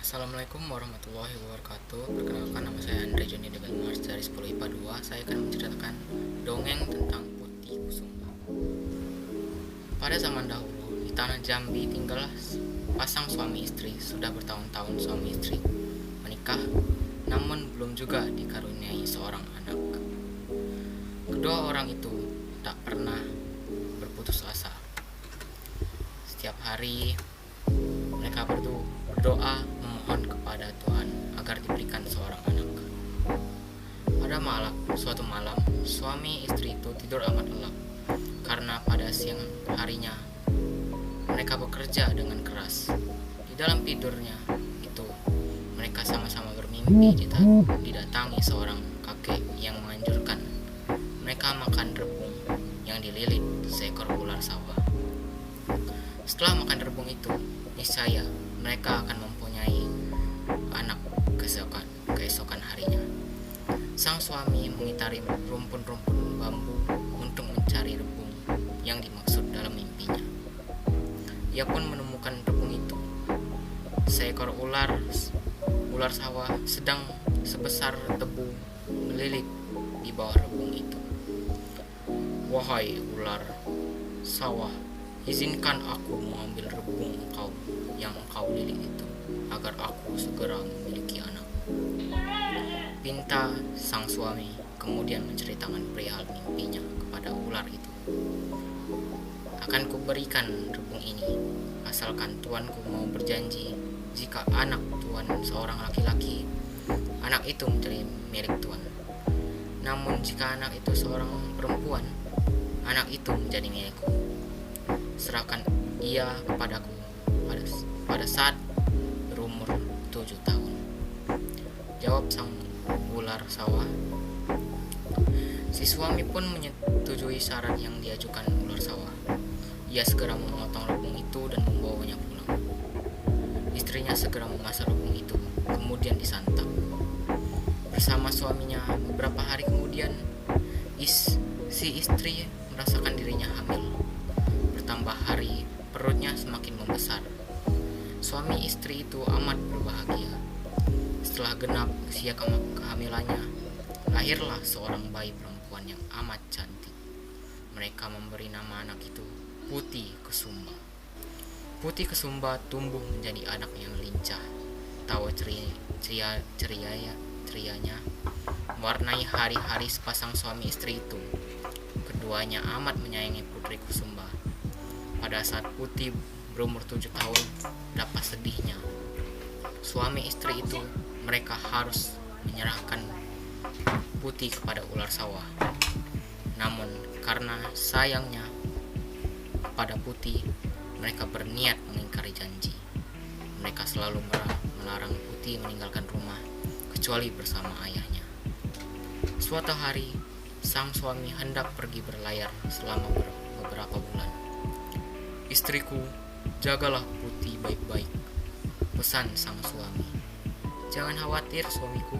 Assalamualaikum warahmatullahi wabarakatuh. Perkenalkan, nama saya Andre Joni Degan Mars dari 10 IPA 2. Saya akan menceritakan dongeng tentang Putih Kusuma. Pada zaman dahulu, di tanah Jambi tinggallah pasang suami istri. Sudah bertahun-tahun suami istri menikah, namun belum juga dikaruniai seorang anak. Kedua orang itu tak pernah berputus asa. Setiap hari mereka berdoa memohon kepada Tuhan agar diberikan seorang anak. Pada suatu malam, suami istri itu tidur amat lelap karena pada siang harinya mereka bekerja dengan keras. Di dalam tidurnya itu, mereka sama-sama bermimpi didatangi seorang kakek yang menganjurkan mereka makan rebung yang dililit seekor ular sawah. Setelah makan rebung itu, niscaya mereka akan mempunyai anak keesokan harinya. Sang suami mengitari rumpun-rumpun bambu untuk mencari rebung yang dimaksud dalam mimpinya. Ia pun menemukan rebung itu. Seekor ular sawah sedang sebesar tebu melilit di bawah rebung itu. "Wahai ular sawah, izinkan aku mengambil rebung yang engkau lilit itu, agar aku segera memiliki anak," pinta sang suami, kemudian menceritakan perihal mimpinya kepada ular itu. "Akan kuberikan rebung ini, asalkan tuanku mau berjanji, jika anak tuan seorang laki-laki, anak itu menjadi milik tuan. Namun jika anak itu seorang perempuan, anak itu menjadi milikku. Serahkan ia kepadaku pada saat berumur 7 tahun. Jawab sang ular sawah. Si suami pun menyetujui syarat yang diajukan ular sawah. Ia segera memotong rebung itu dan membawanya pulang. Istrinya segera memasak rebung itu, kemudian disantap bersama suaminya. Beberapa hari kemudian, si istri merasakan dirinya hamil. Bertambah hari, perutnya semakin membesar. Suami istri itu amat berbahagia. Setelah genap usia kehamilannya, lahirlah seorang bayi perempuan yang amat cantik. Mereka memberi nama anak itu Putih Kusuma. Putih Kusuma tumbuh menjadi anak yang lincah, tawa cerianya mewarnai hari-hari sepasang suami istri itu. Keduanya amat menyayangi Putri Kusuma. Pada saat Putih berumur 7 tahun, betapa sedihnya suami istri itu. Mereka harus menyerahkan Putih kepada ular sawah. Namun karena sayangnya kepada Putih, mereka berniat mengingkari janji. Mereka selalu melarang Putih meninggalkan rumah kecuali bersama ayahnya. Suatu hari, sang suami hendak pergi berlayar selama beberapa bulan. "Istriku, jagalah Putih baik-baik," pesan sang suami. "Jangan khawatir suamiku,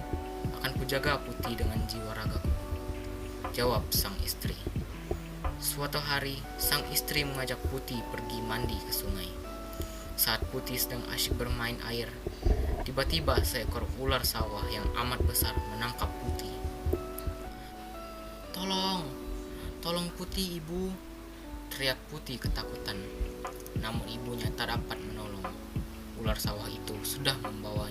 akan kujaga Putih dengan jiwa ragaku," jawab sang istri. Suatu hari, sang istri mengajak Putih pergi mandi ke sungai. Saat Putih sedang asyik bermain air, tiba-tiba seekor ular sawah yang amat besar menangkap Putih. Tolong Putih, ibu," teriak Putih ketakutan. Namun ibunya tak dapat menolong. Ular sawah itu sudah membawa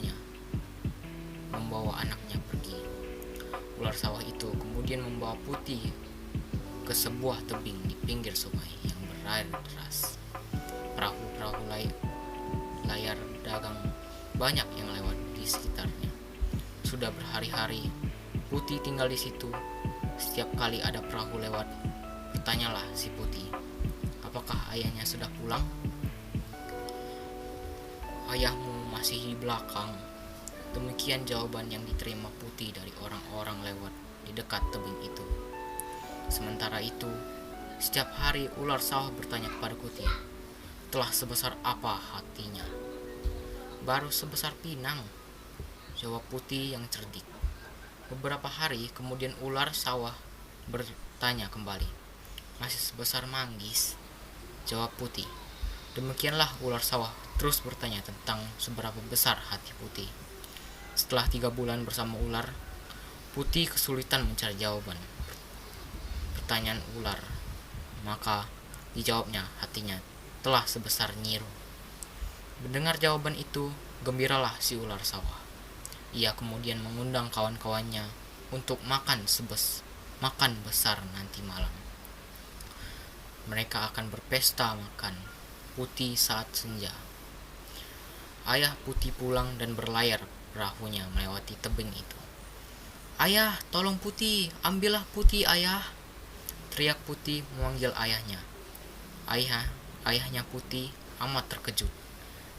anaknya pergi. Ular sawah itu kemudian membawa Putih ke sebuah tebing di pinggir sungai yang berair deras. Perahu-perahu layar dagang banyak yang lewat di sekitarnya. Sudah berhari-hari Putih tinggal di situ. Setiap kali ada perahu lewat, bertanyalah si Putih, apakah ayahnya sudah pulang? "Ayahmu masih di belakang," demikian jawaban yang diterima Putih dari orang-orang lewat di dekat tebing itu. Sementara itu, setiap hari ular sawah bertanya kepada Putih, "Telah sebesar apa hatinya?" "Baru sebesar pinang," jawab Putih yang cerdik. Beberapa hari kemudian ular sawah bertanya kembali, "Masih sebesar manggis?" jawab Putih. Demikianlah ular sawah terus bertanya tentang seberapa besar hati Putih. Setelah 3 bulan bersama ular, Putih kesulitan mencari jawaban pertanyaan ular. Maka dijawabnya hatinya telah sebesar Nyiru. Mendengar jawaban itu, gembiralah si ular sawah. Ia kemudian mengundang kawan-kawannya untuk makan besar nanti malam. Mereka akan berpesta makan Putih saat senja. Ayah Putih pulang dan berlayar perahunya melewati tebing itu. "Ayah, tolong Putih, ambillah Putih, ayah!" teriak Putih memanggil ayahnya. Ayahnya Putih amat terkejut.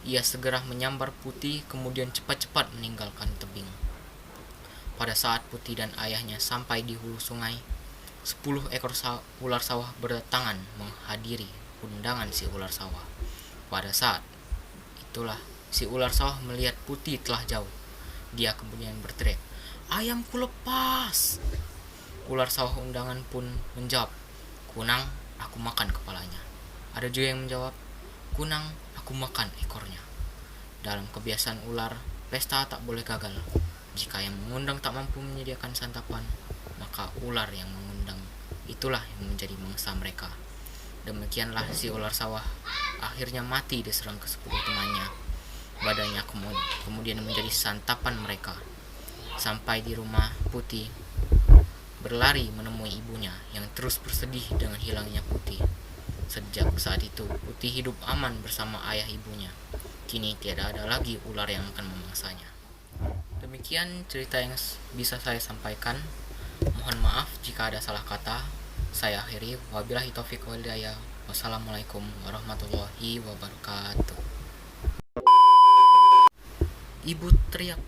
Ia segera menyambar Putih kemudian cepat-cepat meninggalkan tebing. Pada saat Putih dan ayahnya sampai di hulu sungai, 10 ekor ular sawah berdatangan menghadiri undangan si ular sawah. Pada saat itulah si ular sawah melihat Putih telah jauh. Dia kemudian berteriak, "Ayamku lepas!" Ular sawah undangan pun menjawab, "Kunang, aku makan kepalanya." Ada juga yang menjawab, "Kunang, aku makan ekornya." Dalam kebiasaan ular, pesta tak boleh gagal. Jika yang mengundang tak mampu menyediakan santapan, maka ular yang mengundang itulah yang menjadi mangsa mereka. Demikianlah si ular sawah akhirnya mati diserang ke-10 temannya. Badannya kemudian menjadi santapan mereka. Sampai di rumah, Putih berlari menemui ibunya yang terus bersedih dengan hilangnya Putih. Sejak saat itu, Putih hidup aman bersama ayah ibunya. Kini tidak ada lagi ular yang akan memangsanya. Demikian cerita yang bisa saya sampaikan. Mohon maaf jika ada salah kata. Saya akhiri. Wabillahi taufiq wal hidayah. Wassalamualaikum warahmatullahi wabarakatuh. Ibu teriak.